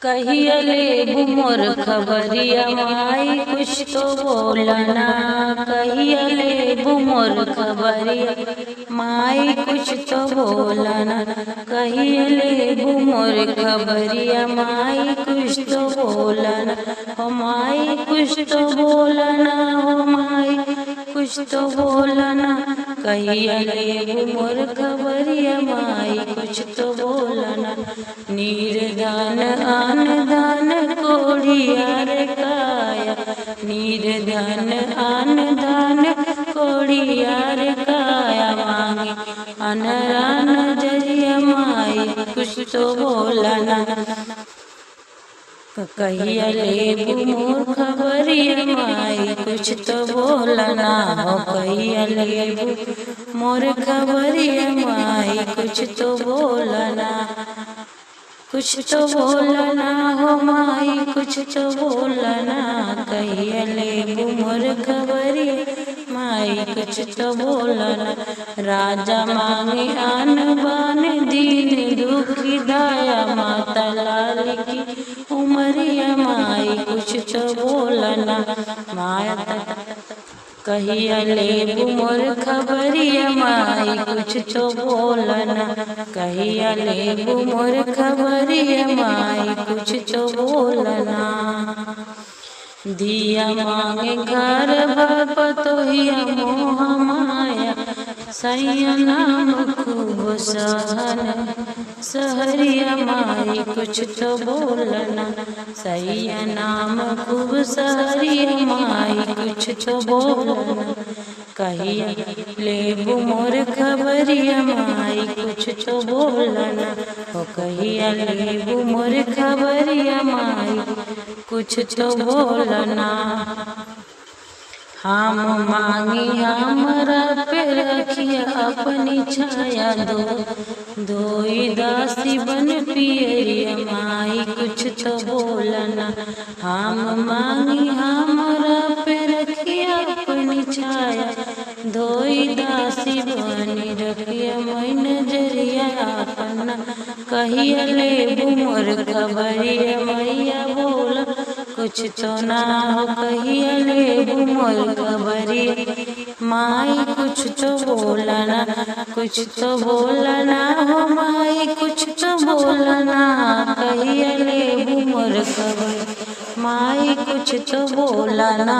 कहिया ले मोर खबरिया माई कुछ तो बोलना। कहिया ले मोर खबरिया माई कुछ तो बोलना। कहिया ले मोर खबरिया माई कुछ तो बोलना। हो माई कुछ तो बोलना, हो माई कुछ तो बोलना। कहिया ले मोर खबरिया माई कुछ तो बोलना। निर्धन आन धन कोढ़िया रे काया, निर्धन आन धन कोढ़िया रे काया। मांगे अनरा नजरिया माई कुछ तो बोलना। कहिया ले मोर खबरिया माई कुछ तो बोलना। हो कहिया ले मोर खबरिया माई कुछ तो बोलना। कुछ तो बोलना हो माई कुछ तो बोलना। कहिया ले मोर खबरिया माई कुछ तो बोलना। राजा मांगे आन बान दीन दुखी दाया, माता लाल की उमरिया माई कुछ तो बोलना। माता कहिया ले मोर खबरिया माई कुछ तो बोलना। कहिया ले मोर खबरिया माई कुछ तो बोलना। दिया मांगे घर बाप तोहिया मोह माया, सैया नाम खूब सहन सहरिया माई कुछ तो बोलना। सैया नाम खूब सहरिया माई कुछ तो बोलना। कहिया ले मोर खबरिया माई कुछ तो बोलना। हो कहिया ले मोर खबरिया माई कुछ तो बोलना। हम मांगी हमरा पे रखिया अपनी छाया, दोई दासी बन पियरिया माई कुछ तो बोलना। हम मांगी हमरा पे रखिया अपनी छाया, दोई दासी बनी रखिया मैं नजरिया अपना। कहिया ले मोर खबरिया मैया बोला कुछ तो ना। हो कहिया ले मोर खबरिया माई कुछ तो बोलना। कुछ तो बोलना हो माई कुछ तो बोलना। कहिया ले मोर खबरिया माई कुछ तो बोलना।